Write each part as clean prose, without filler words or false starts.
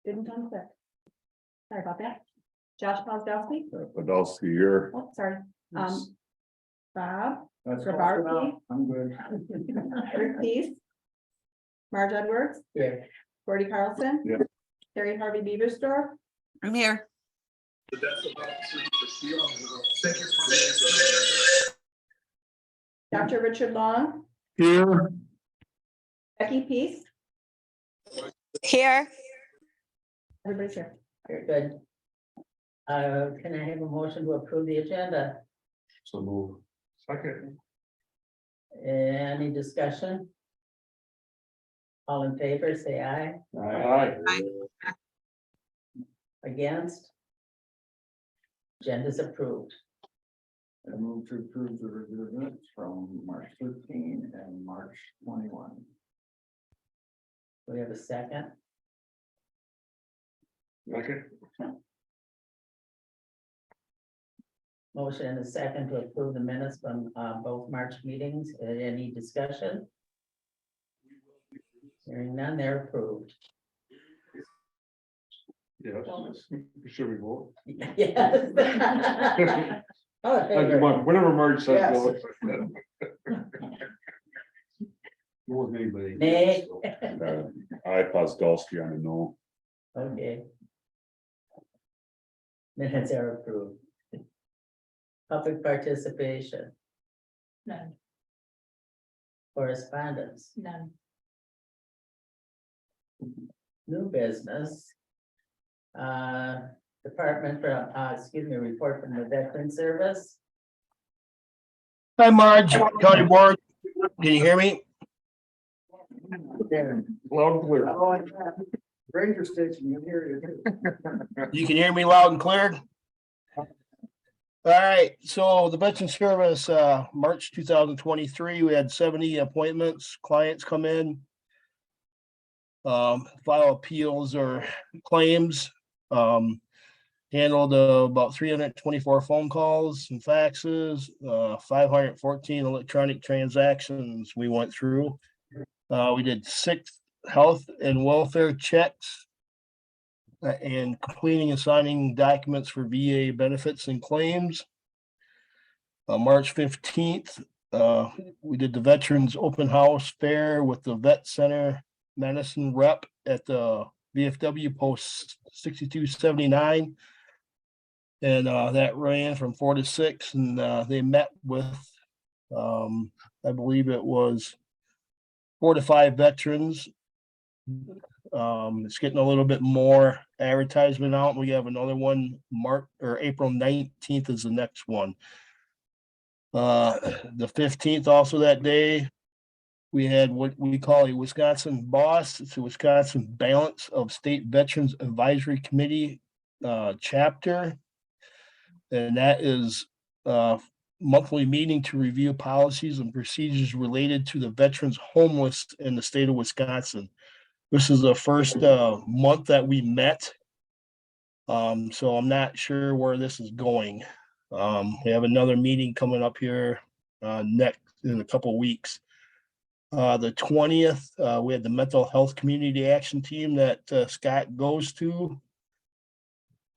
Didn't unclick. Sorry about that. Josh Posdowski. Podolsky here. Oh, sorry. Bob, That's close Grabarski. enough. I'm good. Rick Pease. Marge Edwards, Yeah. Gordy Carlson. Yeah. Terry Harvey Beaversdorf, I'm here. Dr. Richard Long, Here. Becky Pease. Here. Everybody's here. Very good. Can I have a motion to approve the agenda? So move. Second. Any discussion? All in favor, say aye. Aye. Against? Agenda's approved. I move to approve the review minutes from March 13 and March 21. Do we have a second? Second. Motion and a second to approve the minutes from both March meetings. Any discussion? Hearing none, they're approved. Yes. Should we vote? Yes. Oh, favor. Whenever Marge says Yes. go. More than anybody. Nay. I Podolsky on a no. Okay. Minutes are approved. Public participation, None, correspondence, none. new business. Department for, report from the Veteran Service. Hi, Marge, County Board. Can you hear me? Loud and clear. Ranger station, you hear it. You can hear me loud and clear? All right, so the Veteran Service, March 2023, we had 70 appointments, clients come in. File appeals or claims, handled about 324 phone calls and faxes, 514 electronic transactions we went through. We did 6 health and welfare checks and completing and signing documents for VA benefits and claims. March 15th, we did the Veterans Open House Fair with the Vet Center Medicine rep at the VFW post 6279. And that ran from 4 to 6, and they met with, I believe it was 4 to 5 veterans. It's getting a little bit more advertisement out. We have another one, April 19th is the next one. The 15th, also that day, we had what we call a Wisconsin BOSS. It's a Wisconsin Balance of State Veterans Advisory Committee chapter. And that is monthly meeting to review policies and procedures related to the veterans homeless in the state of Wisconsin. This is the first month that we met. So I'm not sure where this is going. We have another meeting coming up here next in a couple of weeks. The 20th, we had the mental health community action team that Scott goes to.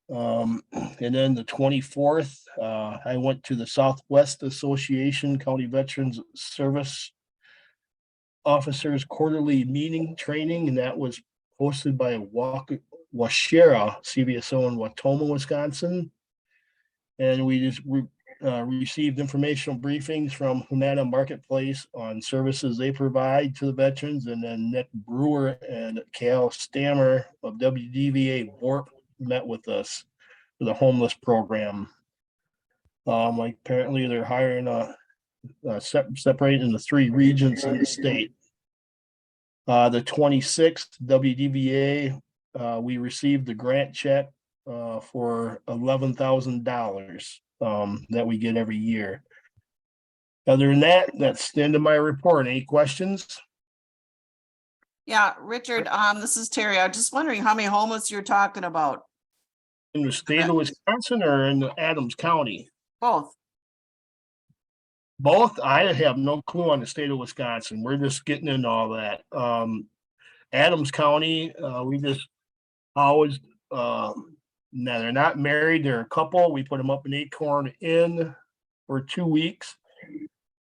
And then the 24th, I went to the Southwest Association County Veterans Service Officers Quarterly Meeting Training, and that was hosted by Washera CVSO in Watoma, Wisconsin. And we just received informational briefings from Humana Marketplace on services they provide to the veterans, and then Nick Brewer and Cal Stammer of WDVA VORP met with us for the homeless program. Like apparently they're hiring separated into 3 regions in the state. The 26th WDVA, we received the grant check for $11,000 that we get every year. Other than that, that's the end of my report. Any questions? Yeah, Richard, this is Terry. I was just wondering how many homeless you're talking about. In the state of Wisconsin or in Adams County? Both. Both? I have no clue on the state of Wisconsin. We're just getting into all that. Adams County, we just always, no, they're not married. They're a couple. We put them up in Acorn Inn for 2 weeks.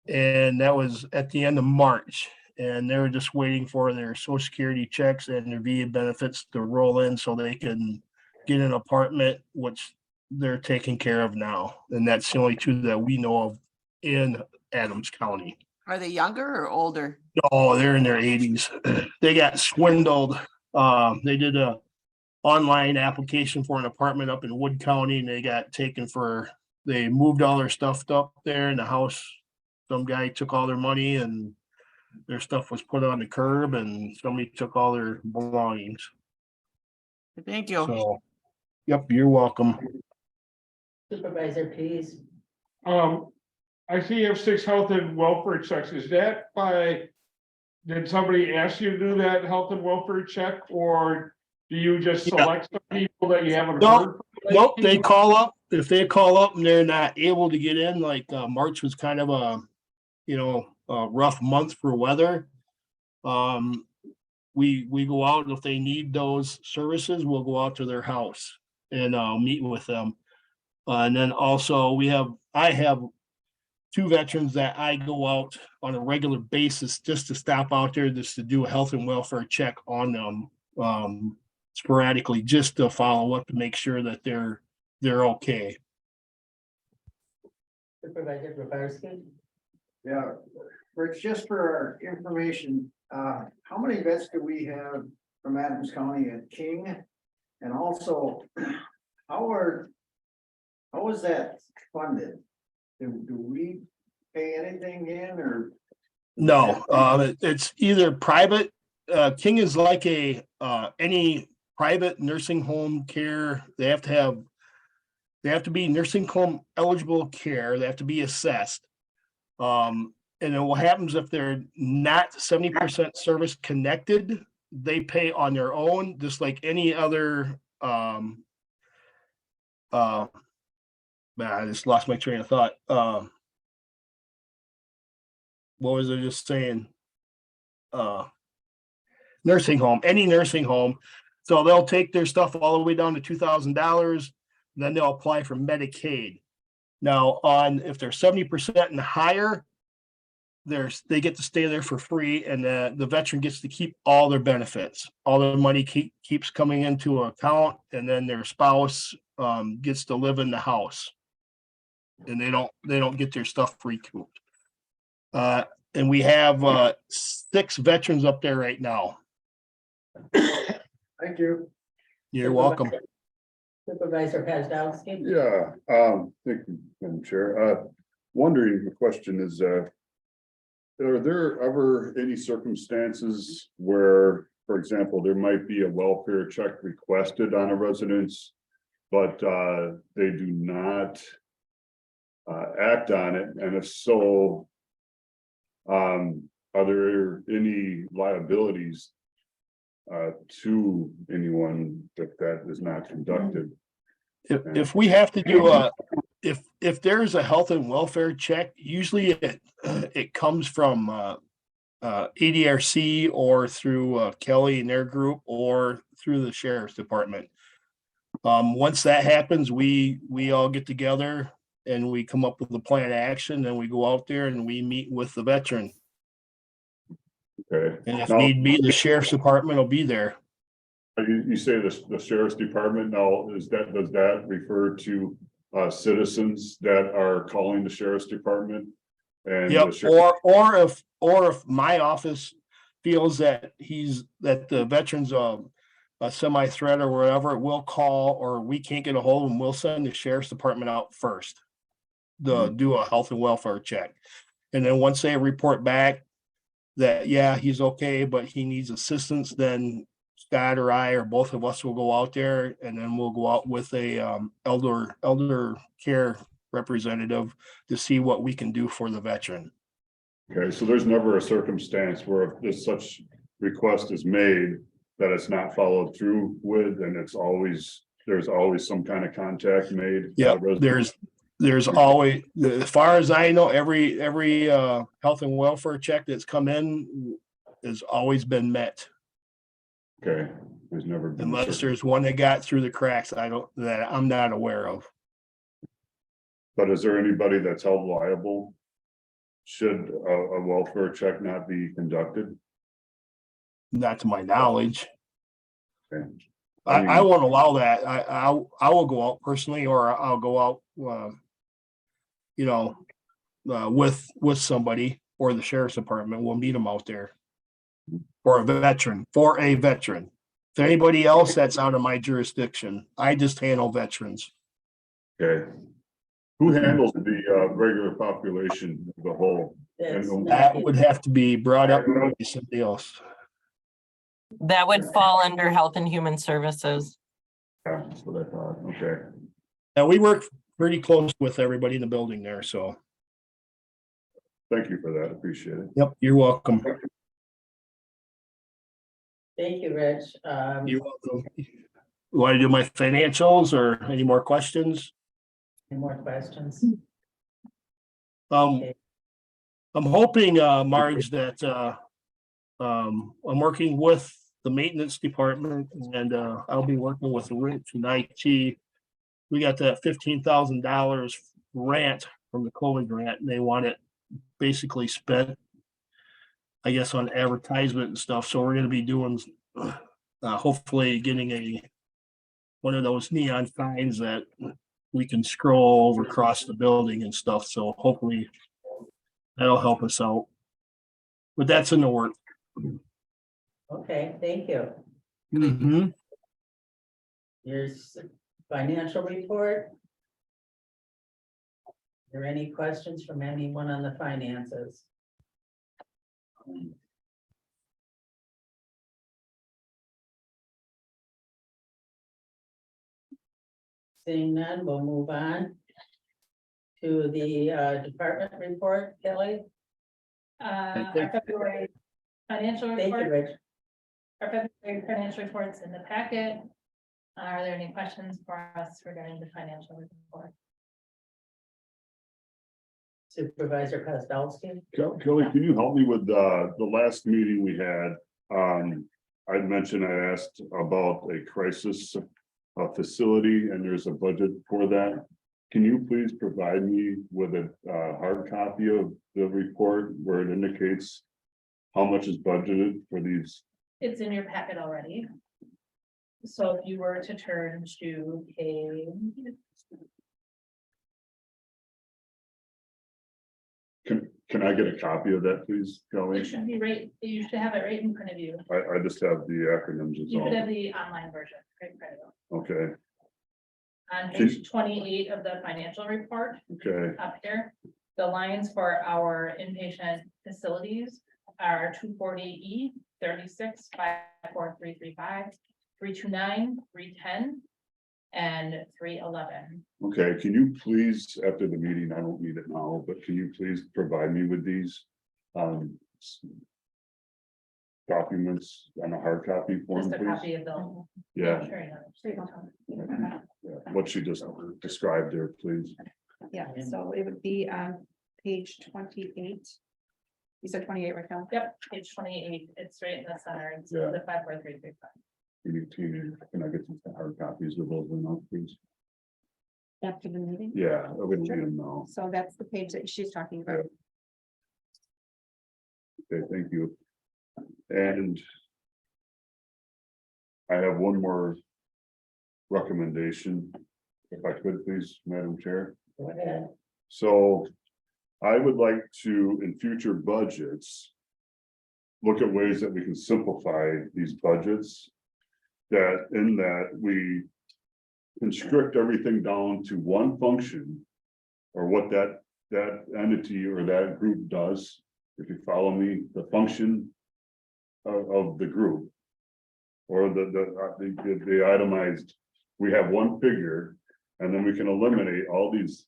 And that was at the end of March. And they were just waiting for their social security checks and their VA benefits to roll in so they can get an apartment, which they're taking care of now. And that's the only two that we know of in Adams County. Are they younger or older? Oh, they're in their 80s. They got swindled. They did a online application for an apartment up in Wood County and they got taken they moved all their stuff up there in the house. Some guy took all their money and their stuff was put on the curb and somebody took all their belongings. Thank you. So, yep, you're welcome. Supervisor, please. I see you have 6 health and welfare checks. Is that did somebody ask you to do that health and welfare check, or do you just Yeah. select some people that you haven't No. heard? Nope, they call up. If they call up and they're not able to get in, like March was kind of a rough month for weather. We go out, and if they need those services, we'll go out to their house and meet with them. And then also I have 2 veterans that I go out on a regular basis just to stop out there, just to do a health and welfare check on them sporadically, just to follow up to make sure that they're okay. Supervisor Grabarski. Yeah, Rich, just for our information, how many vets do we have from Adams County at King? And also, how is that funded? Do we pay anything in or? No, it's either private. King is like any private nursing home care. They have to be nursing home eligible care. They have to be assessed. And then what happens if they're not 70% service connected, they pay on their own, just like any other, I just lost my train of thought. What was I just saying? Nursing home, any nursing home. So they'll take their stuff all the way down to $2,000, then they'll apply for Medicaid. Now, if they're 70% and higher, they get to stay there for free, and the veteran gets to keep all their benefits. All their money keeps coming into an account, and then their spouse gets to live in the house, and they don't get their stuff recouped. And we have 6 veterans up there right now. Thank you. You're welcome. Supervisor Pazdowski. Yeah, thank you, Madam Chair. Wondering, the question is, are there ever any circumstances where, for example, there might be a welfare check requested on a residence, but they do not act on it? And if so, are there any liabilities to anyone that is not conducted? If we have to do if there's a health and welfare check, usually it comes from ADRC or through Kelly and their group or through the sheriff's department. Once that happens, we all get together and we come up with a plan of action, and we go out there and we meet with the veteran. Okay. And if Now, need be, the sheriff's department will be there. you say the sheriff's department, now, does that refer to citizens that are calling the sheriff's department? And Yep, the sheriff- or if my office feels that the veteran's a semi-threat or whatever, we'll call, or we can't get a hold of him, we'll send the sheriff's department out first to do a health and welfare check. And then once they report back that, yeah, he's okay, but he needs assistance, then Scott or I or both of us will go out there, and then we'll go out with a elder care representative to see what we can do for the veteran. Okay, so there's never a circumstance where if this such request is made that it's not followed through with, and there's always some kind of contact made? Yeah, there's always, as far as I know, every health and welfare check that's come in has always been met. Okay, There's never been. a unless circum- there's one that got through the cracks, that I'm not aware of. But is there anybody that's held liable? Should a welfare check not be conducted? Not to my knowledge. Okay. I won't allow that. I will go out personally, or I'll go out, with somebody, or the sheriff's department. We'll meet them out there. For a veteran. If anybody else, that's out of my jurisdiction. I just handle veterans. Okay. Who handles the regular population, the whole? That's And That not- would have to be brought up by somebody else. That would fall under Health and Human Services. Yeah, that's what I thought, okay. And we work pretty close with everybody in the building there, so, Thank you for that, appreciate it. yep, you're welcome. Thank you, Rich. You're welcome. Want to do my financials or any more questions? Any more questions? I'm hoping, Marge, that, I'm working with the maintenance department and, I'll be working with Rich and IT. We got that $15,000 grant from the COVID grant, and they want it basically spent, I guess, on advertisement and stuff. So we're gonna be doing, hopefully getting one of those neon signs that we can scroll over across the building and stuff. So hopefully that'll help us out. But that's in the work. Okay, thank you. Mhm. Your financial report? Are there any questions from anyone on the finances? Seeing none, we'll move on to the department report. Kelly? I think- Our February financial Thank you, report, Rich. our February financial reports in the packet. Are there any questions for us regarding the financial report? Supervisor Kozlowski? Kelly, can you help me with the last meeting we had? I'd mentioned, I asked about a crisis facility, and there's a budget for that. Can you please provide me with a hard copy of the report where it indicates how much is budgeted for these? It's in your packet already. So if you were to turn to page, Can I get a copy of that, please, Kelly? it should be right, you should have it right in front of you. I just have the acronyms, is You should have all. the online version, right in front of you. Okay, On page 28 of the financial report, okay, up here, the lines for our inpatient facilities are 240E, 36, 54335, 329, 310, and 311. okay. Can you please, after the meeting, I don't need it now, but can you please provide me with these? Documents on a hard copy form, Just a please? copy of the. Yeah, Sure enough. yeah, what she just described there, please. Yeah, so it would be on page 28. You said 28, right now? Yep, page 28, it's right in the center, it's Yeah. the 54335. Can I get some hard copies of those now, please? After the meeting? Yeah, I wouldn't need them now. So that's the page that she's talking about. Okay, thank you. And I have one more recommendation, if I could, please, Madam Chair. Go ahead. So I would like to, in future budgets, look at ways that we can simplify these budgets. That in that we constrict everything down to one function, or what that entity or that group does. If you follow me, the function of the group. Or the itemized, we have one figure, and then we can eliminate all these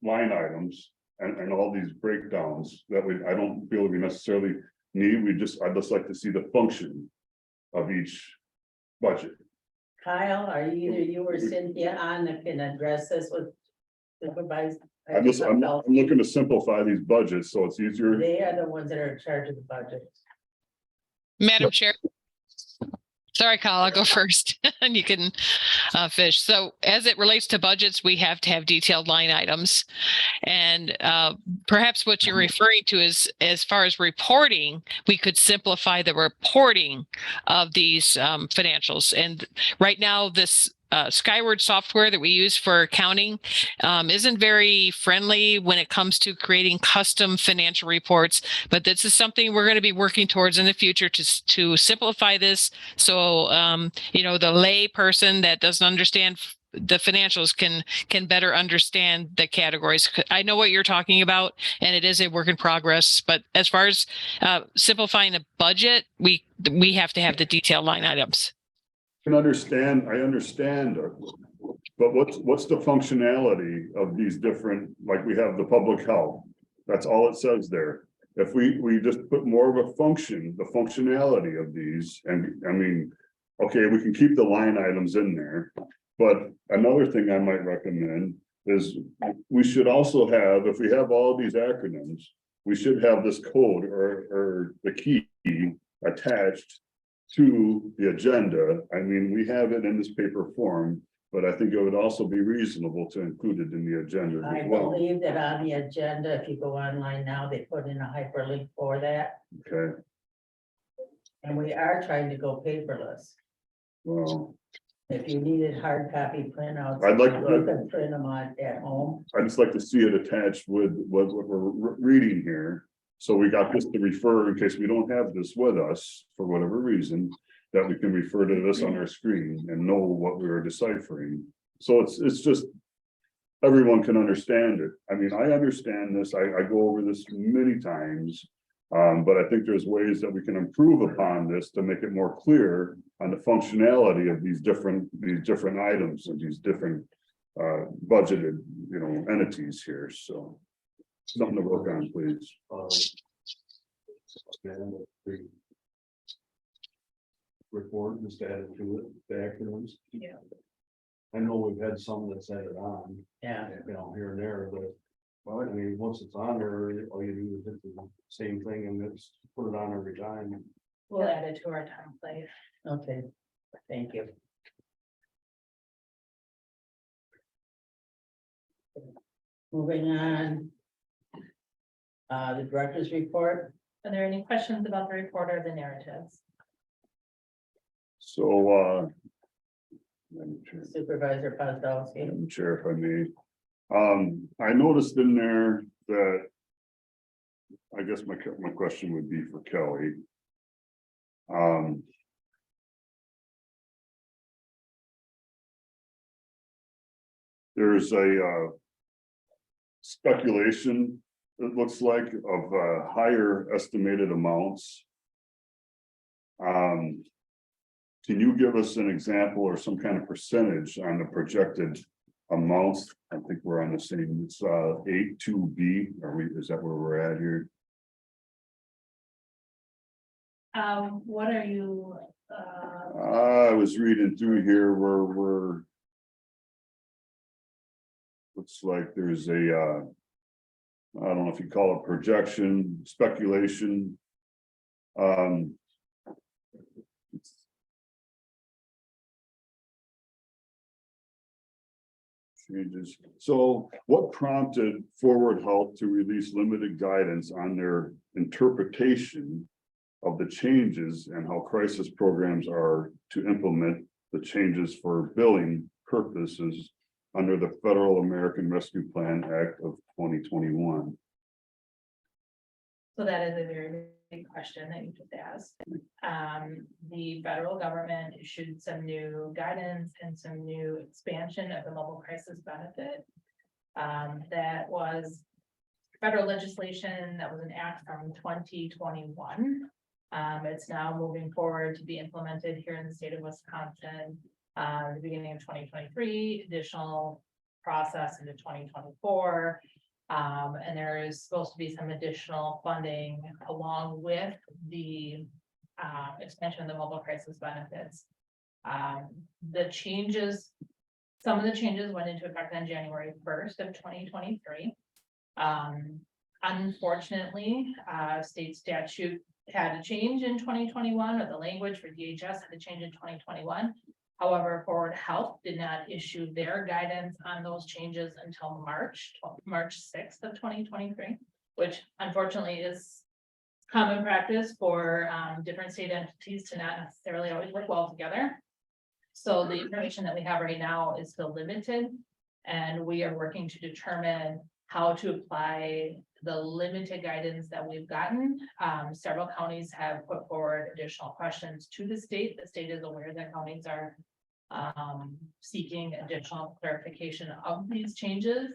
line items. And all these breakdowns that I don't feel we necessarily need, I'd just like to see the function of each budget. Kyle, are either you or Cynthia on that can address this with supervisor? I'm looking to simplify these budgets, so it's easier. They are the ones that are in charge of the budget. Madam Chair, Sorry, Kyle, I'll go first and you can fish. So as it relates to budgets, we have to have detailed line items. And perhaps what you're referring to is as far as reporting, we could simplify the reporting of these financials. And right now, this Skyward software that we use for accounting isn't very friendly when it comes to creating custom financial reports. But this is something we're going to be working towards in the future to simplify this. So, the lay person that doesn't understand the financials can better understand the categories. I know what you're talking about, and it is a work in progress. But as far as simplifying the budget, we have to have the detailed line items. I understand, but what's the functionality of these different, like we have the public health? That's all it says there. If we just put more of a the functionality of these, and I mean, okay, we can keep the line items in there. But another thing I might recommend is we should also have, if we have all these acronyms, we should have this code or the key attached to the agenda. I mean, we have it in this paper form, but I think it would also be reasonable to include it in the agenda I as well. believe that on the agenda, if you go online now, they put in a hyperlink for that, Okay, and we are trying to go paperless. well, If you needed hard copy printouts. I'd like you to- can print them on at home. I just like to see it attached with what we're reading here. So we got this to refer in case we don't have this with us for whatever reason, that we can refer to this on our screen and know what we are deciphering. So it's just, everyone can understand it. I mean, I understand this. I go over this many times. But I think there's ways that we can improve upon this to make it more clear on the functionality of these different items and these different budgeted, entities here. So something to work on, please. Report just added to it, the acronyms. Yeah. I know we've had some that's added on, Yeah, here and there, but. Well, I mean, once it's on there, all you do is hit the same thing and it's put it on every time. We'll add it to our template. okay, thank you. Moving on. The director's report, Are there any questions about the report or the narratives? So Madam Chair. Supervisor Pozdowski. Madam Chair, if I may. I noticed in there that. I guess my question would be for Kelly. There's a speculation, it looks like, of higher estimated amounts. Can you give us an example or some kind of percentage on the projected amounts? I think we're on the same, it's 8.2B, is that where we're at here? What are you, I was reading through here where we're. Looks like there's a, I don't know if you call it projection, speculation. Changes. So what prompted Forward Health to release limited guidance on their interpretation of the changes and how crisis programs are to implement the changes for billing purposes under the Federal American Rescue Plan Act of 2021? so that is a very big question that you just asked. The federal government issued some new guidance and some new expansion of the mobile crisis benefit. That was federal legislation that was an act from 2021. It's now moving forward to be implemented here in the state of Wisconsin. The beginning of 2023, additional process into 2024. And there is supposed to be some additional funding along with the expansion of the mobile crisis benefits. The changes, some of the changes went into effect on January 1st of 2023. Unfortunately, state statute had a change in 2021, or the language for DHS had to change in 2021. However, Forward Health did not issue their guidance on those changes until March 6th of 2023, which unfortunately is common practice for different state entities to not necessarily always work well together. So the information that we have right now is still limited, and we are working to determine how to apply the limited guidance that we've gotten. Several counties have put forward additional questions to the state. The state is aware that counties are seeking additional clarification of these changes,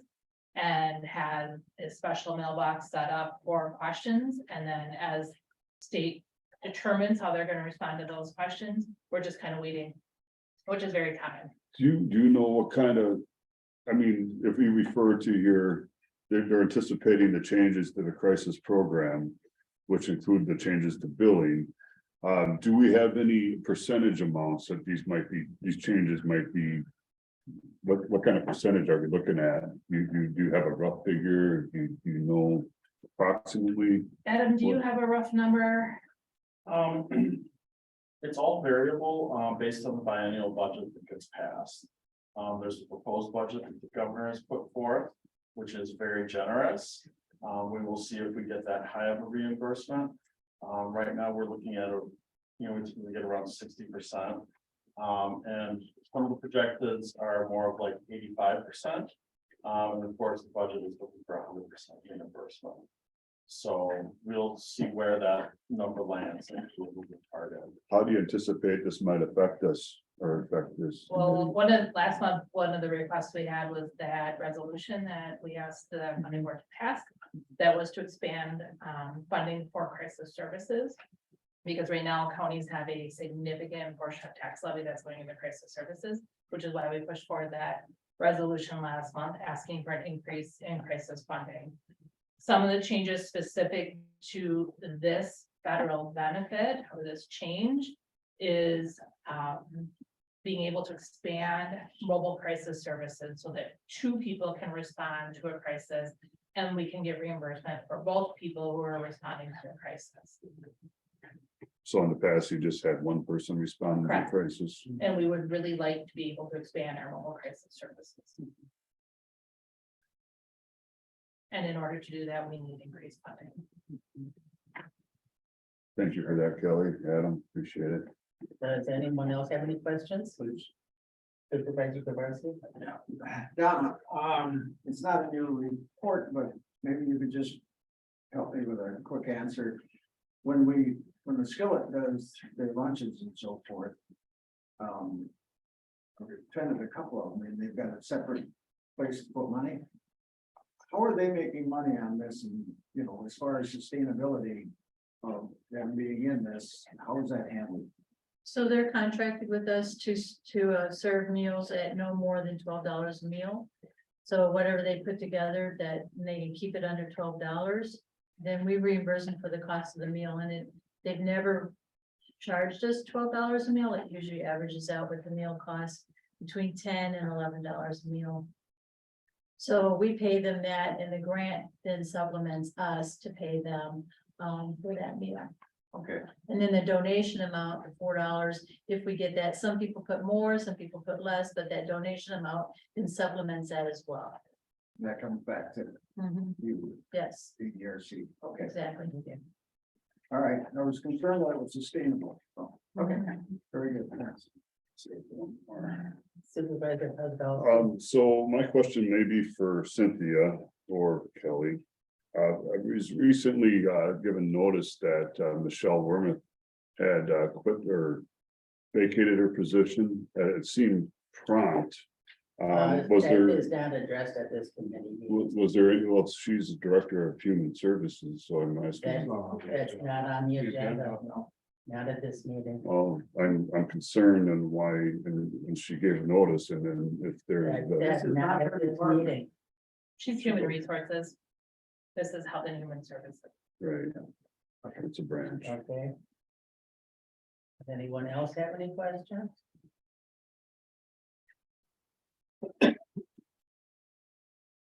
and has a special mailbox set up for questions. And then as state determines how they're going to respond to those questions, we're just kind of waiting, which is very common. Do you know what kind of, I mean, if we refer to your, they're anticipating the changes to the crisis program, which include the changes to billing. Do we have any percentage amounts that these changes might be? What kind of percentage are we looking at? Do you have a rough figure? Do you know approximately? Adam, do you have a rough number? It's all variable, based on the biennial budget that gets passed. There's a proposed budget that the governor has put forth, which is very generous. We will see if we get that high of a reimbursement. Right now, we're looking at we typically get around 60%. And some of the projecteds are more of like 85%. And of course, the budget is looking for 100% reimbursement. So we'll see where that number lands and we'll move the target. How do you anticipate this might affect us or affect this? Well, last month, one of the requests we had was that resolution that we asked the funding board to pass. That was to expand funding for crisis services. Because right now counties have a significant portion of tax levy that's going into crisis services, which is why we pushed forward that resolution last month, asking for an increase in crisis funding. Some of the changes specific to this federal benefit or this change is being able to expand mobile crisis services so that 2 people can respond to a crisis, and we can get reimbursement for both people who are responding to a crisis. So in the past, you just had one person respond to the Correct. crisis. And we would really like to be able to expand our mobile crisis services. And in order to do that, we need increased funding. Thank you for that, Kelly. Adam, appreciate it. Does anyone else have any questions? Supervisor Kubarski? Donna, it's not a new report, but maybe you could just help me with a quick answer. When the Skillet does their lunches and so forth. I've attended a couple of them, and they've got a separate place to put money. How are they making money on this? And, as far as sustainability of them being in this, how is that handled? So they're contracted with us to serve meals at no more than $12 a meal. So whatever they put together that they can keep it under $12, then we reimburse them for the cost of the meal. And they've never charged us $12 a meal. It usually averages out with the meal cost between $10 and $11 a meal. So we pay them that, and the grant then supplements us to pay them for that meal. Okay, And then the donation amount of $4, if we get that, some people put more, some people put less, but that donation amount then supplements that as well. that comes back to you, Yes, the ERC. Okay, exactly. all right. I was concerned that it was sustainable. So, okay, very good. Thanks. Supervisor Hudson. So my question may be for Cynthia or Kelly. I was recently given notice that Michelle Wormuth had quit or vacated her position. It seemed prompt. Was That there, is not addressed at this committee. meeting. was there any, well, she's the Director of Human Services, so I'm asking. That's not on the agenda, no, not at this meeting. Well, I'm concerned and why, and she gave notice, and then if there. That's not at this meeting. She's human resources. This is Health and Human Services. Right. It's a branch. Okay. Does anyone else have any questions?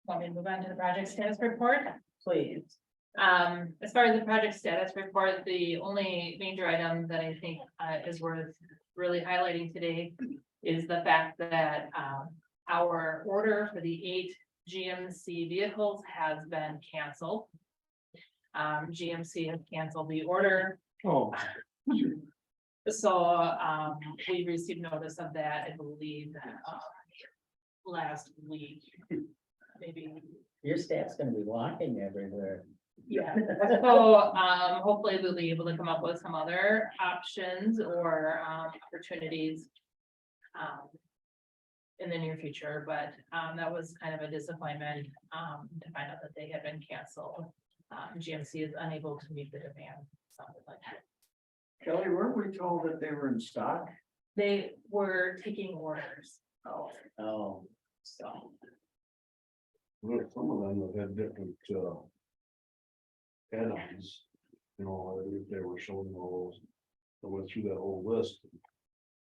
Want me to move on to the project status report? Please. As far as the project status report, the only major item that I think is worth really highlighting today is the fact that our order for the 8 GMC vehicles has been canceled. GMC has canceled the order. Oh. So we received notice of that, I believe, last week, maybe. Your staff's gonna be walking everywhere. Yeah, so hopefully we'll be able to come up with some other options or opportunities. In the near future, but that was kind of a disappointment to find out that they had been canceled. GMC is unable to meet the demand, something like that. Kelly, weren't we told that they were in stock? They were taking orders. Oh, So, Well, some of them have had different, add-ons, you know, if they were showing those, I went through that whole list.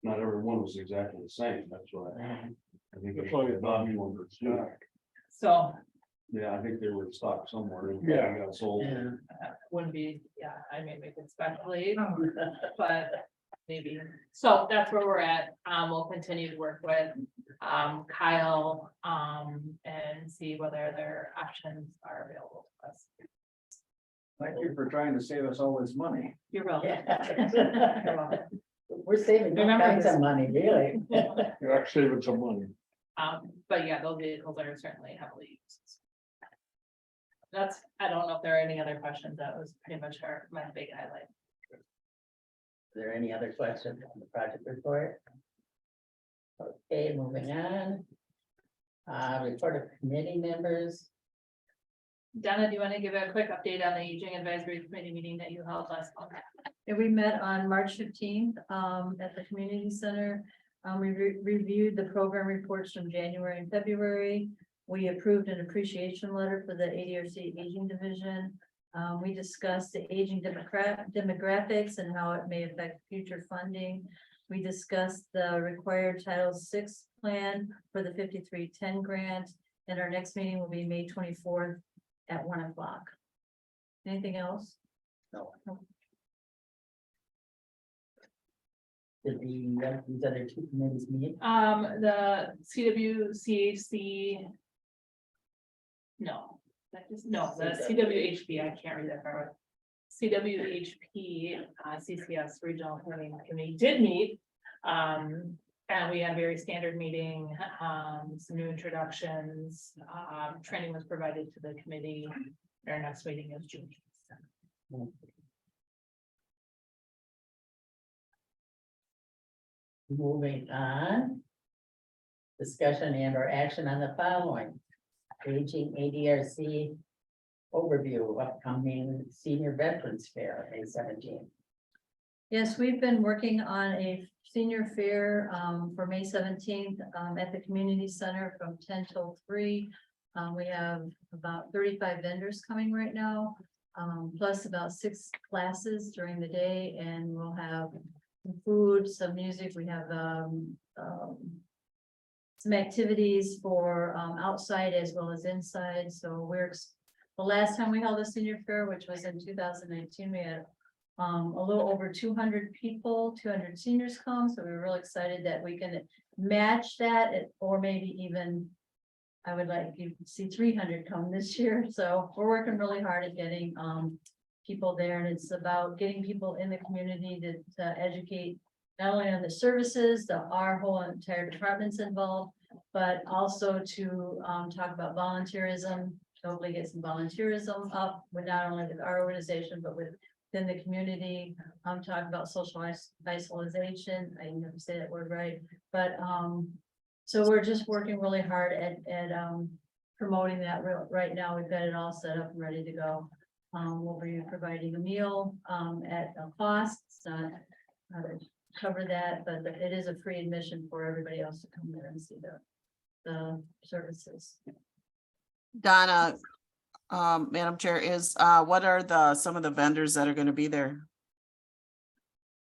Not every one was exactly the same, that's why. I think That's why we they bought one for stock. so Yeah, I think they were in stock somewhere. and Yeah. Got sold. yeah. wouldn't be, yeah, I mean, we could speculate, but maybe. So that's where we're at. We'll continue to work with Kyle and see whether their options are available to us. Thank you for trying to save us all this money. You're welcome. Yeah. You're welcome. We're saving all Remember kinds this- of money, really. You're actually saving some money. But yeah, those vehicles are certainly heavily used. That's, I don't know if there are any other questions. That was pretty much my big highlight. Is there any other questions on the project report? Okay, moving on. Report of committee members. Donna, do you want to give a quick update on the Aging Advisory Committee meeting that you held last month? And we met on March 15th at the community center. We reviewed the program reports from January and February. We approved an appreciation letter for the ADRC Aging Division. We discussed the aging demographics and how it may affect future funding. We discussed the required Title VI plan for the 5310 grant. And our next meeting will be May 24th at 1 o'clock. Anything else? No. Did these other two committees meet? The CWCAC. No, the CWHP, I can't read that far. CWHP, CCS Regional Planning Committee did meet. And we had a very standard meeting, some new introductions, training was provided to the committee. Our next meeting is June. Moving on. Discussion and or action on the following. Aging ADRC overview of upcoming senior veterans fair, May 17th. Yes, we've been working on a senior fair for May 17th at the community center from 10 till 3. We have about 35 vendors coming right now, plus about 6 classes during the day, and we'll have some food, some music. We have some activities for outside as well as inside. So the last time we held a senior fair, which was in 2019, we had a little over 200 people, 200 seniors come. So we were really excited that we can match that or maybe even, I would like you to see 300 come this year. So we're working really hard at getting people there, and it's about getting people in the community to educate not only on the services, our whole entire department's involved, but also to talk about volunteerism, hopefully get some volunteerism up with not only with our organization, but within the community. Talk about social isolation. I never say that word right, but so we're just working really hard at promoting that right now. We've got it all set up and ready to go. We'll be providing a meal at a cost, cover that, but it is a free admission for everybody else to come there and see the services. Donna, Madam Chair, what are some of the vendors that are going to be there?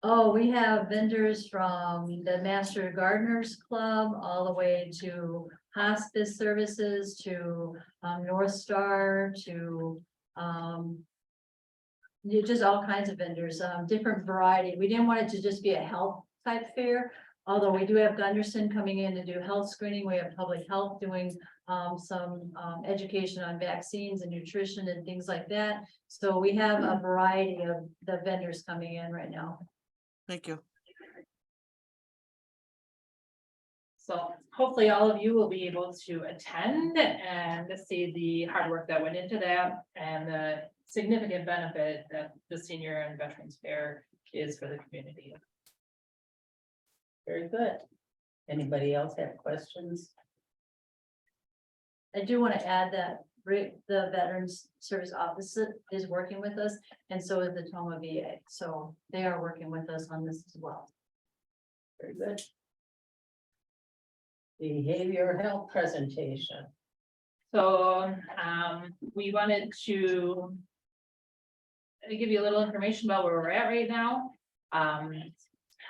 Oh, we have vendors from the Master Gardeners Club all the way to hospice services to North Star to just all kinds of vendors, different variety. We didn't want it to just be a health type fair. Although we do have Gunderson coming in to do health screening, we have public health doing some education on vaccines and nutrition and things like that. So we have a variety of the vendors coming in right now. Thank you. So hopefully all of you will be able to attend and see the hard work that went into that and the significant benefit that the senior and veterans fair is for the community. Very good. Anybody else have questions? I do want to add that Rick, the Veterans Service Office is working with us, and so is the Toma VA. So they are working with us on this as well. Very good. Behavioral health presentation. So, we wanted to give you a little information about where we're at right now. I'm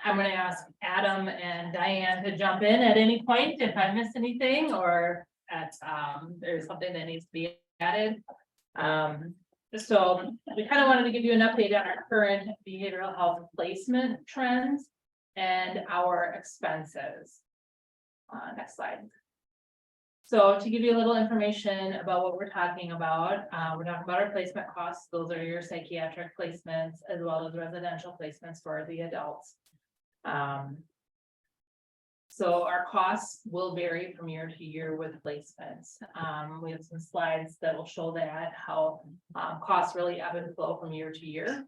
gonna ask Adam and Diane to jump in at any point if I miss anything or at, there's something that needs to be added. So we kind of wanted to give you an update on our current behavioral health placement trends and our expenses. Next slide. So to give you a little information about what we're talking about, we're talking about our placement costs. Those are your psychiatric placements as well as residential placements for the adults. So our costs will vary from year to year with placements. We have some slides that will show that how costs really ebb and flow from year to year.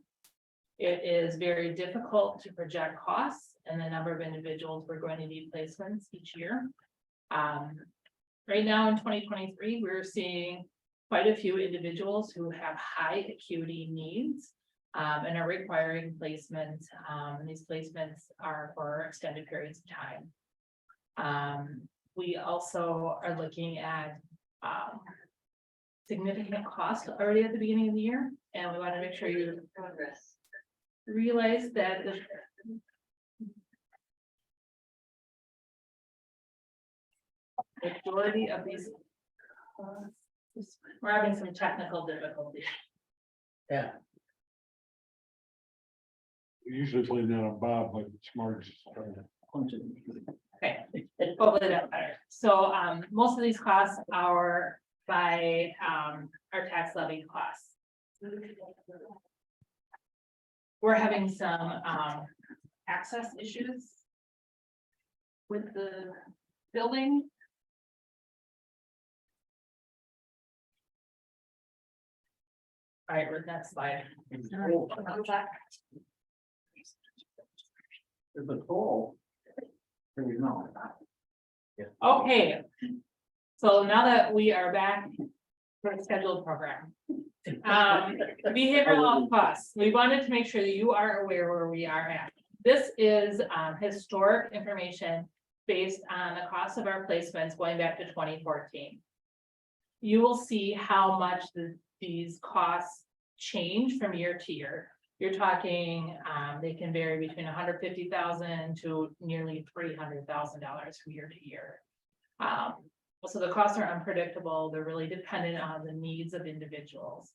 It is very difficult to project costs and the number of individuals we're going to need placements each year. Right now in 2023, we're seeing quite a few individuals who have high acuity needs and are requiring placements. And these placements are for extended periods of time. We also are looking at significant costs already at the beginning of the year, and we want to make sure you realize that the majority of these, we're having some technical difficulties. Yeah. We usually blame that on Bob, like smart. Okay, hopefully that's better. So, most of these costs are by, our tax levy costs. We're having some, access issues with the building. All right, with that slide. There's a toll. Here we go. Okay. So now that we are back for the scheduled program. Behavioral health costs, we wanted to make sure that you are aware where we are at. This is historic information based on the cost of our placements going back to 2014. You will see how much these costs change from year to year. You're talking, they can vary between $150,000 to nearly $300,000 from year to year. So the costs are unpredictable. They're really dependent on the needs of individuals.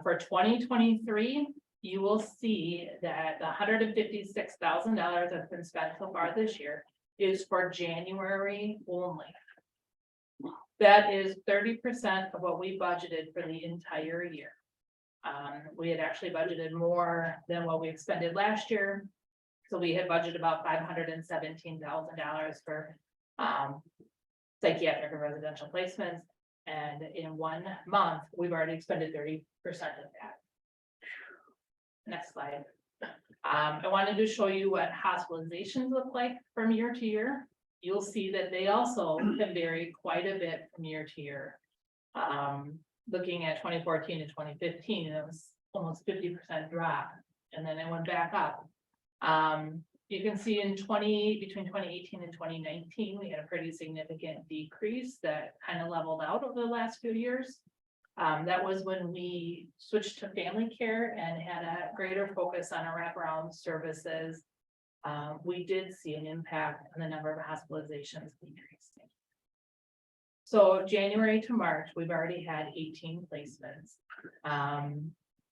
For 2023, you will see that the $156,000 that's been spent so far this year is for January only. That is 30% of what we budgeted for the entire year. We had actually budgeted more than what we expended last year. So we had budgeted about $517,000 for psychiatric and residential placements. And in 1 month, we've already expended 30% of that. Next slide. I wanted to show you what hospitalizations look like from year to year. You'll see that they also can vary quite a bit from year to year. Looking at 2014 to 2015, it was almost 50% drop, and then it went back up. You can see in between 2018 and 2019, we had a pretty significant decrease that kind of leveled out over the last few years. That was when we switched to family care and had a greater focus on our wraparound services. We did see an impact on the number of hospitalizations decreasing. So January to March, we've already had 18 placements.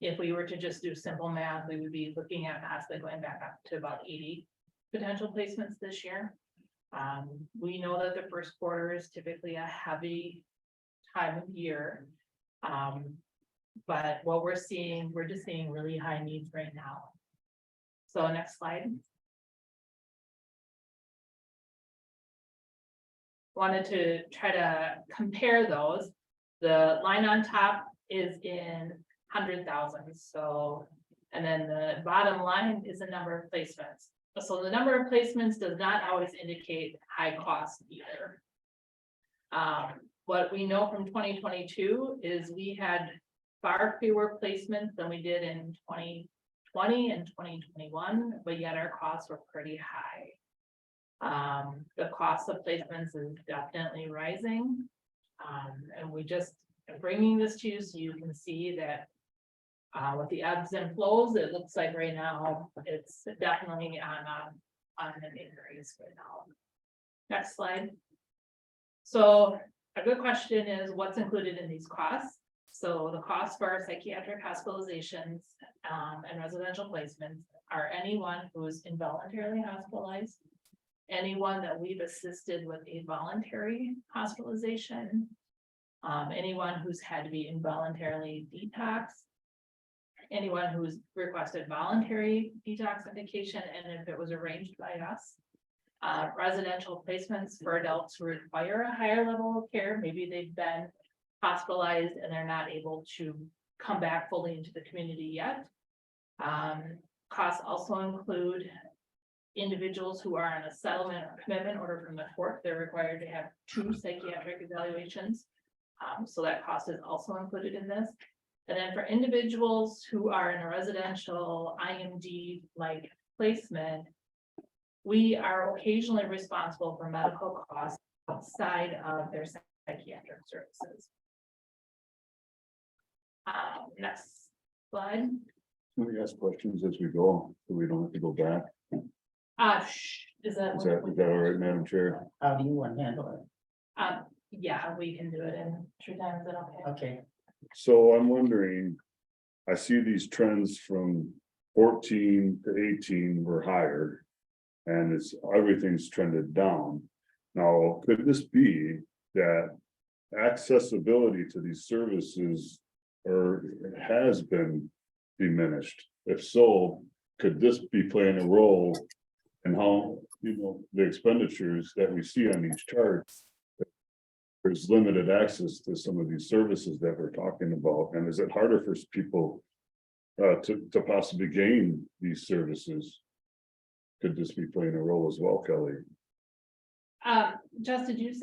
If we were to just do simple math, we would be looking at possibly going back up to about 80 potential placements this year. We know that the first quarter is typically a heavy time of year. But what we're seeing, we're just seeing really high needs right now. So next slide. Wanted to try to compare those. The line on top is in 100,000, so, and then the bottom line is the number of placements. So the number of placements does not always indicate high cost either. What we know from 2022 is we had far fewer placements than we did in 2020 and 2021, but yet our costs were pretty high. The cost of placements is definitely rising. And we just bringing this to you so you can see that with the ebbs and flows, it looks like right now it's definitely on an increase right now. Next slide. So a good question is what's included in these costs? So the cost for our psychiatric hospitalizations and residential placements are anyone who is involuntarily hospitalized, anyone that we've assisted with a voluntary hospitalization, anyone who's had to be involuntarily detoxed, anyone who's requested voluntary detoxification, and if it was arranged by us. Residential placements for adults who require a higher level of care, maybe they've been hospitalized and they're not able to come back fully into the community yet. Costs also include individuals who are on a settlement or commitment order from the court. They're required to have 2 psychiatric evaluations. So that cost is also included in this. And then for individuals who are in a residential IMD like placement, we are occasionally responsible for medical costs outside of their psychiatric services. Next slide. Can we ask questions as we go, so we don't have to go back? Is that? Is that all right, Madam Chair? How do you want to handle it? Yeah, we can do it in 2 times. Is that okay? Okay, So I'm wondering, I see these trends from 14 to 18 were higher. And everything's trended down. Now, could this be that accessibility to these services has been diminished? If so, could this be playing a role in how, the expenditures that we see on these charts? There's limited access to some of these services that we're talking about, and is it harder for people to possibly gain these services? Could this be playing a role as well, Kelly? Jess, did you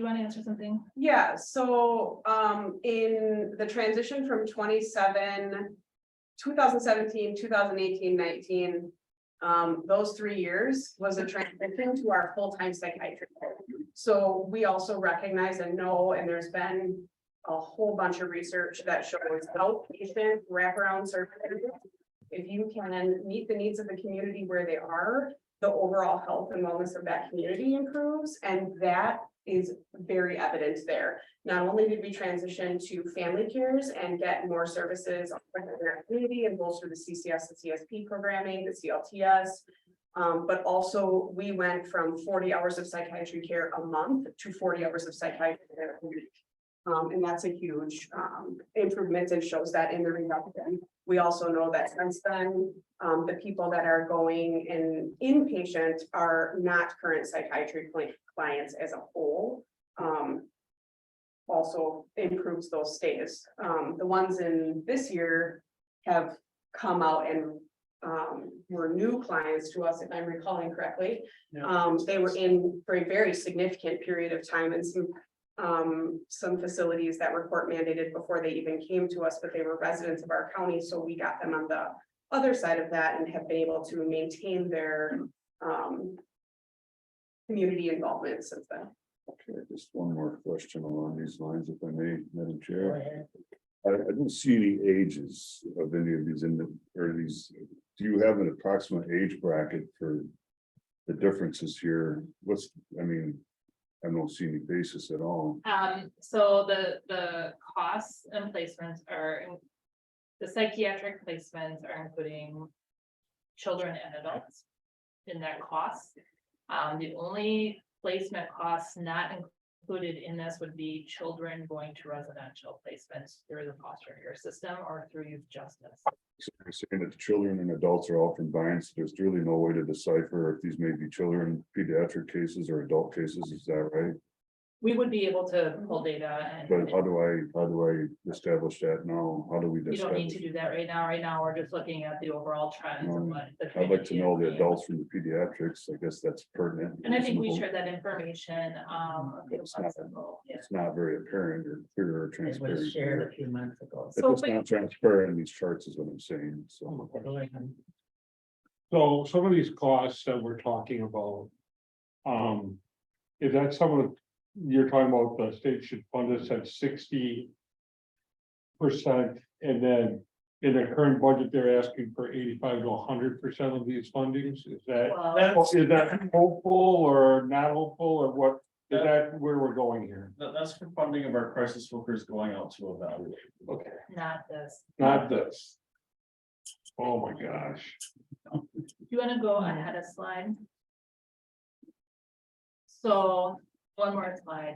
want to answer something? Yeah, so in the transition from 2017, 2018, 19, those 3 years was a transition to our full-time psychiatric. So we also recognize and know, and there's been a whole bunch of research that shows outpatient wraparound services. If you can meet the needs of the community where they are, the overall health and wellness of that community improves, and that is very evident there. Not only did we transition to family cares and get more services in our community and bolster the CCS and CSP programming, the CLTS, but also we went from 40 hours of psychiatry care a month to 40 hours of psychiatry care a week. And that's a huge improvement and shows that in the reduction. We also know that since then, the people that are going in inpatient are not current psychiatry clients as a whole. Also improves those stays. The ones in this year have come out and were new clients to us, if I'm recalling correctly. They were in for a very significant period of time and some facilities that were court mandated before they even came to us, but they were residents of our county, so we got them on the other side of that and have been able to maintain their community involvement since then. Okay, just one more question along these lines, if I may, Madam go Chair. ahead. I don't see any ages of any of these do you have an approximate age bracket for the differences here? I don't see any basis at all. So the costs and placements are The psychiatric placements are including children and adults in that cost. The only placement costs not included in this would be children going to residential placements through the foster care system or through youth justice. So you're saying that the children and adults are all combined, so there's really no way to decipher if these may be children, pediatric cases or adult cases, is that right? We would be able to pull data and. But how do I establish that now? How do we You don't need establish? to do that right now. Right now, we're just looking at the overall trends of what. the I'd like to community know the is seeing. adults from the pediatrics, I guess that's pertinent. And I think we reasonable. shared that information, a few It's not- months ago. Yeah. It's not very apparent or clear or It was transparent. shared a few months ago. If it's not transparent in these charts is what I'm saying, so. So some of these costs that we're talking about. Is that some of the, you're talking about the state should fund us at 60%. And then in the current budget, they're asking for 85 to 100% of these fundings, is that? Well, Is that hopeful or not hopeful, or what, is that where we're going here? That's for funding of our crisis workers going out to evaluate. Okay, not this. not this. Oh, my gosh. Do you want to go ahead a slide? So, one more slide.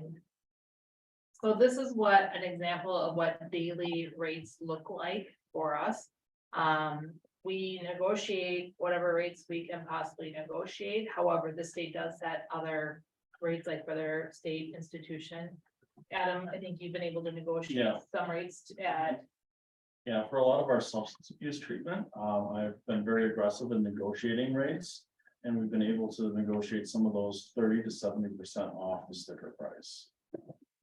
So this is what an example of what daily rates look like for us. We negotiate whatever rates we can possibly negotiate. However, the state does set other rates like for their state institution. Adam, I think you've been able to negotiate Yeah. some rates at, Yeah, for a lot of our substance abuse treatment, I've been very aggressive in negotiating rates. And we've been able to negotiate some of those 30 to 70% off the sticker price.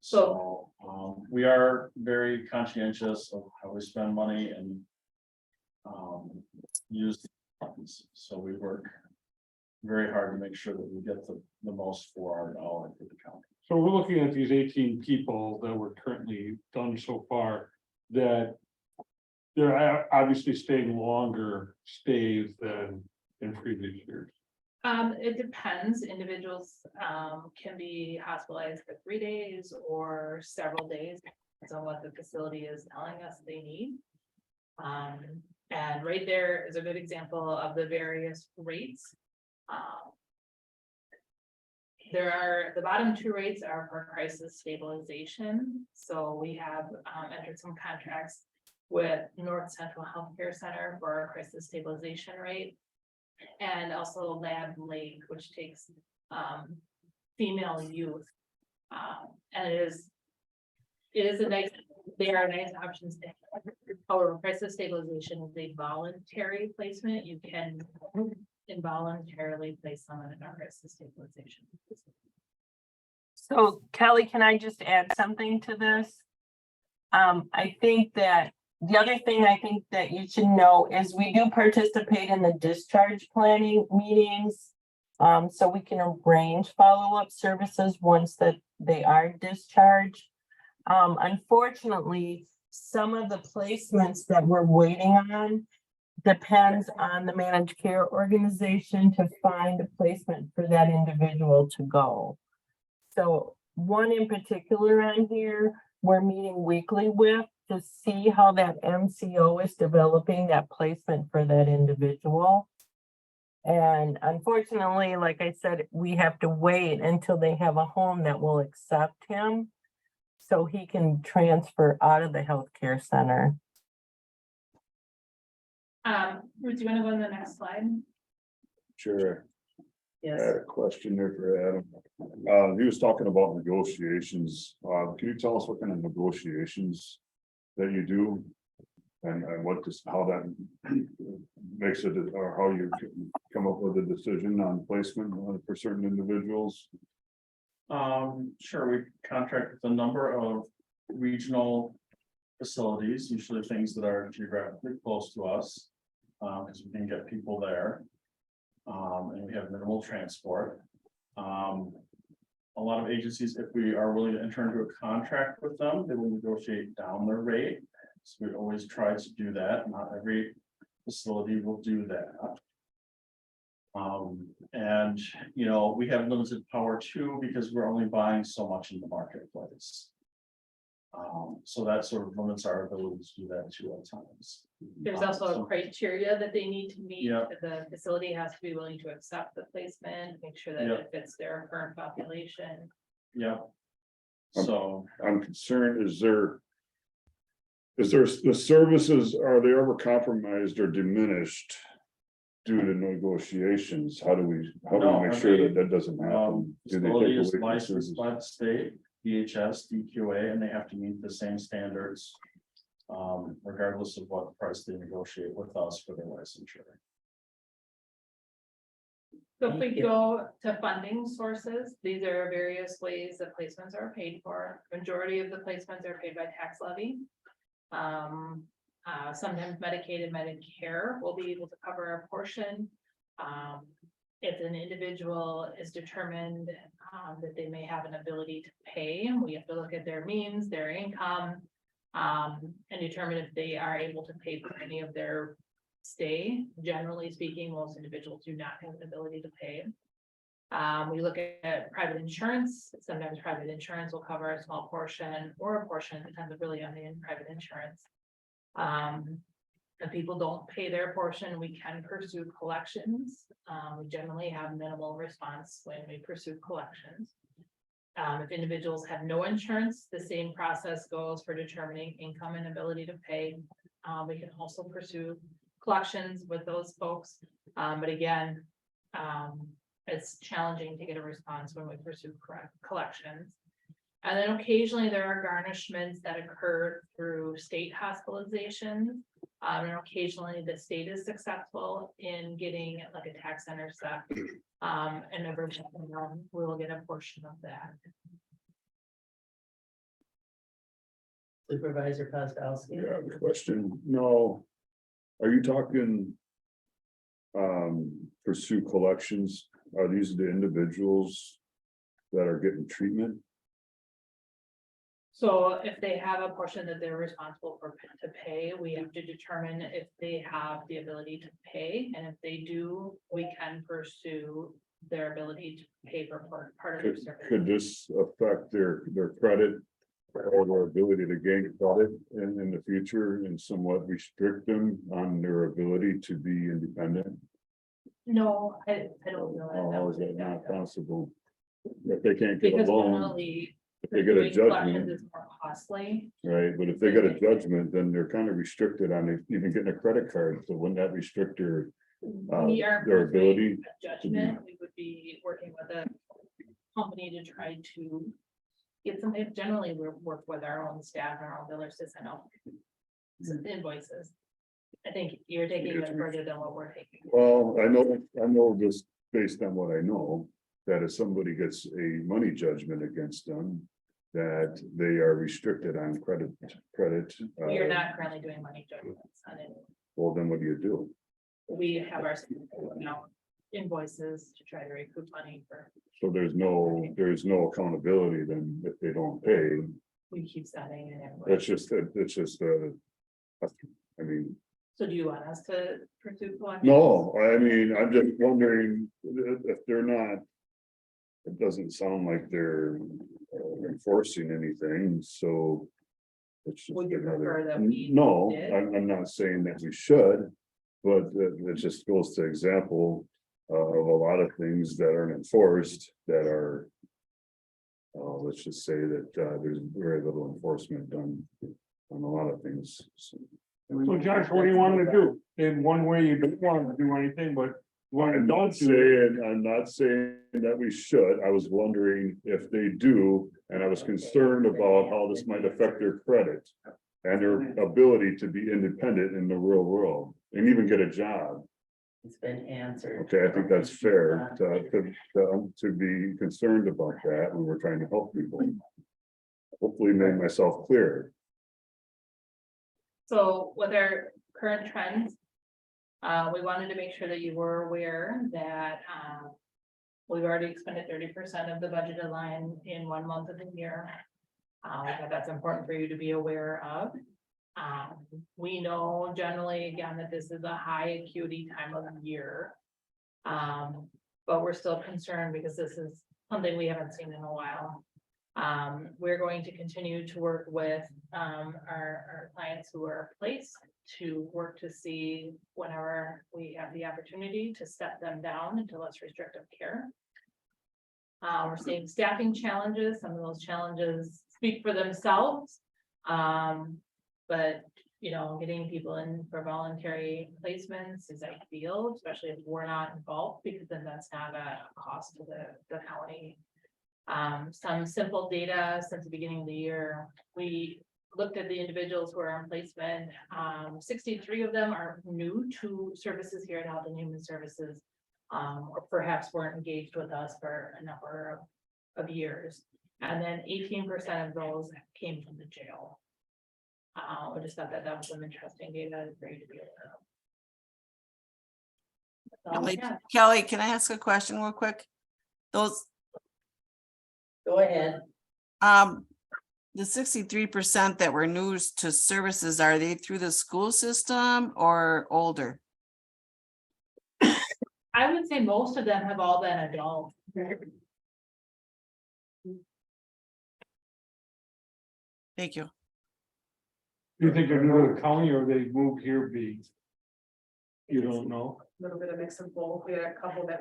So, we are very conscientious of how we spend money and. Use the funds, so we work very hard to make sure that we get the most for our dollar for the county. So we're looking at these 18 people that were currently done so far, that. They're obviously staying longer stays than in previous years. it depends. Individuals, can be hospitalized for 3 days or several days. So what the facility is telling us they need. And right there is a good example of the various rates. The bottom two rates are for crisis stabilization. So we have entered some contracts with North Central Healthcare Center for our crisis stabilization rate. And also Lab Lake, which takes female youth. And it is a nice, they are nice options to have. However, crisis stabilization is a voluntary placement. You can involuntarily place someone in our crisis stabilization. So Kelly, can I just add something to this? I think that the other thing I think that you should know is we do participate in the discharge planning meetings. So we can arrange follow-up services once that they are discharged. Unfortunately, some of the placements that we're waiting on depends on the managed care organization to find a placement for that individual to go. So one in particular on here, we're meeting weekly with to see how that MCO is developing that placement for that individual. And unfortunately, like I said, we have to wait until they have a home that will accept him so he can transfer out of the healthcare center. Ruth, do you want to go to the next slide? Sure. I Yes, had a question there for Adam. He was talking about negotiations. Can you tell us what kind of negotiations that you do? And what this, how that makes it, or how you come up with a decision on placement for certain individuals? Sure, we contract with a number of regional facilities, usually things that are geographically close to us. Because we can get people there. And we have minimal transport. A lot of agencies, if we are willing to enter into a contract with them, they will negotiate down their rate. So we always try to do that. Not every facility will do that. And, you know, we have limited power too, because we're only buying so much in the marketplace. So that sort of limits our ability to do that too at times. There's also So- a criteria that they need to meet. Yeah. The facility has to be willing to accept the placement, make sure that Yeah. it fits their current population. Yeah. So, I'm concerned, is there the services, are they ever compromised or diminished due to negotiations? How do we No, make I sure mean, that that doesn't happen? Do they take facility is away from licensed services? by the state, DHS, DQA, and they have to meet the same standards. Regardless of what price they negotiate with us for their licensure. So if we Thank you. go to funding sources, these are various ways that placements are paid for. Majority of the placements are paid by tax levy. Sometimes Medicaid and Medicare will be able to cover a portion. If an individual is determined that they may have an ability to pay, we have to look at their means, their income. And determine if they are able to pay for any of their stay. Generally speaking, most individuals do not have an ability to pay. We look at private insurance. Sometimes private insurance will cover a small portion or a portion, it depends really on the private insurance. If people don't pay their portion, we can pursue collections. We generally have minimal response when we pursue collections. If individuals have no insurance, the same process goes for determining income and ability to pay. We can also pursue collections with those folks. But again, it's challenging to get a response when we pursue collections. And then occasionally there are garnishments that occur through state hospitalization. And occasionally the state is successful in getting like a tax intercept. And every we will get a portion of that. Supervisor Kozlowski. Yeah, the question, no. Are you talking? Pursue collections, are these the individuals that are getting treatment? So if they have a portion that they're responsible for to pay, we have to determine if they have the ability to pay, and if they do, we can pursue their ability to pay for part of their service. Could this affect their credit? Or their ability to gain credit in the future and somewhat restrict them on their ability to be independent? No, I don't know. that How is would that be not that. possible? If they can't get a Because loan, generally, if they get a doing collections judgment, is more costly. right, but if they get a judgment, then they're kind of restricted on even getting a credit card, so wouldn't that restrict their We are their pursuing ability a judgment, we would be working with a company to try to get something. Generally, we work with our own staff and our own billers to send out some invoices. I think you're taking it further than what we're taking. Well, I know just based on what I know, that if somebody gets a money judgment against them, that they are restricted on credit. We are not currently doing money judgments on it. Well, then what do you do? We have our, invoices to try to recoup money for, So there's no accountability then if they don't pay. we keep sending an It's invoice. just, I mean, So do you want us to pursue collections? no, I mean, I'm just wondering if they're not. It doesn't sound like they're enforcing anything, so. It's just Would you prefer another, that we no, did? I'm not saying that we should, but it just goes to example. Of a lot of things that aren't enforced that are. Let's just say that there's very little enforcement done on a lot of things. So So Josh, what do you want to do? In one way, you don't want to do anything, but want to I'm don't not do it. saying, I'm not saying that we should. I was wondering if they do, and I was concerned about how this might affect their credit. And their ability to be independent in the real world and even get a job. It's been answered. Okay, I think that's fair to be concerned about that when we're trying to help people. Hopefully made myself clear. So with our current trends, we wanted to make sure that you were aware that, we've already expended 30% of the budgeted line in 1 month of the year. I thought that's important for you to be aware of. We know generally, again, that this is a high acuity time of year. But we're still concerned because this is something we haven't seen in a while. We're going to continue to work with our clients who are placed to work to see whenever we have the opportunity to step them down into less restrictive care. We're seeing staffing challenges. Some of those challenges speak for themselves. But, you know, getting people in for voluntary placements is ideal, especially if we're not involved, because then that's not a cost to the county. Some simple data since the beginning of the year, we looked at the individuals who are on placement. 63 of them are new to services here at Health and Human Services, or perhaps weren't engaged with us for a number of years. And then 18% of those came from the jail. I just thought that was some interesting data for you to be aware of. That's all I Kelly, have. Kelly, can I ask a question real quick? Those, Go ahead. the 63% that were new to services, are they through the school system or older? I would say most of them have all been adult. Thank you. Do you think they're new to the county or they moved here be? You don't know? Little bit of mix of both. We had a couple that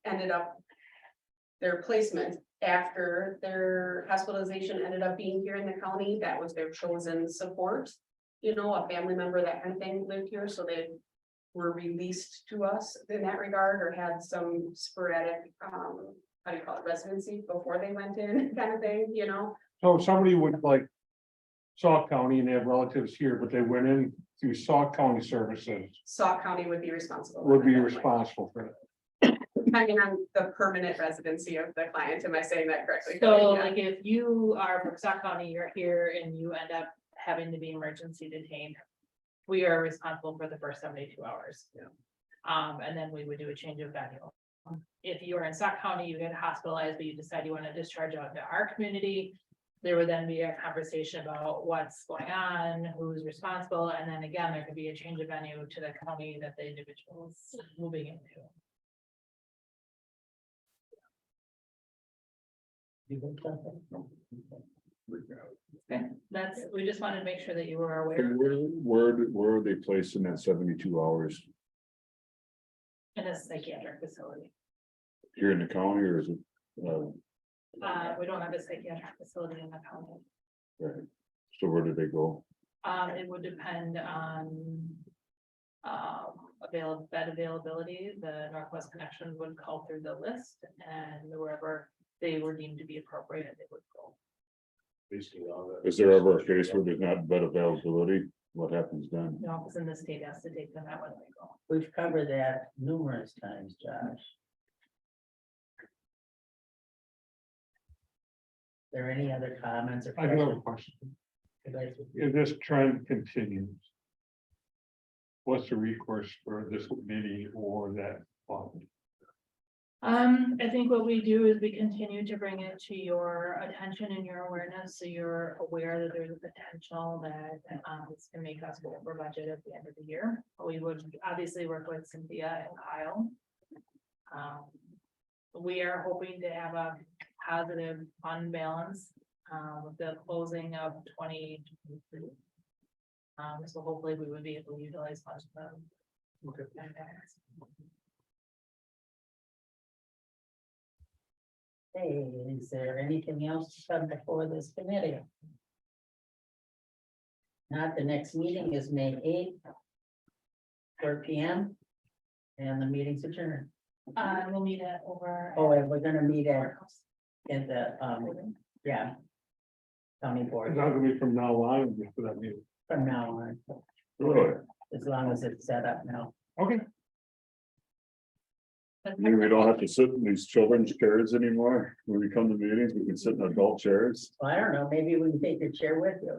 ended up. Their placement after their hospitalization ended up being here in the county. That was their chosen support. You know, a family member, that kind of thing lived here, so they were released to us in that regard, or had some sporadic, how do you call it, residency before they went in, kind of thing, you know? So if somebody would like Sauk County and they have relatives here, but they went in through Sauk County Services, Sauk County would be responsible. would be for that. responsible for that. Depending on the permanent residency of the client, am I saying that correctly? So Yeah. like if you are from Sauk County, you're here and you end up having to be emergency detained. We are responsible for the first 72 hours. And then we would do a change of venue. If you are in Sauk County, you get hospitalized, but you decide you want to discharge out to our community. There would then be a conversation about what's going on, who's responsible, and then again, there could be a change of venue to the county that the individual is moving into. Okay, that's, we just wanted to make sure that you were aware Where are they placed in that 72 hours? in a psychiatric facility. Here in the county or is it? We don't have a psychiatric facility in the county. Right. So where do they go? It would depend on bed availability. The Northwest Connection would call through the list, and wherever they were deemed to be appropriate, they would go. Basically, all that. Is there ever a case where there's not bed availability? What happens then? The office in the state has to take them out when they go. We've covered that numerous times, Josh. There any other comments or I do have a questions? question. If this trend continues, what's the recourse for this committee or that fund? I think what we do is we continue to bring it to your attention and your awareness, so you're aware that there's a potential that this can make us go over budget at the end of the year. We would obviously work with Cynthia and Kyle. We are hoping to have a positive fund balance with the closing of 2023. So hopefully we would be able to utilize funds for them. Okay. Hey, is there anything else to come before this committee? Not, the next meeting is May 8th. 4 p.m. And the meeting's adjourned. We'll meet it over. Oh, and we're gonna meet at the, yeah. County It's board not gonna be from now on for that meeting. from now on, Really? as long as it's set up now. Okay. We don't have to sit in these children's chairs anymore. When we come to meetings, we can sit in adult chairs. Well, I don't know, maybe we can take your chair with you.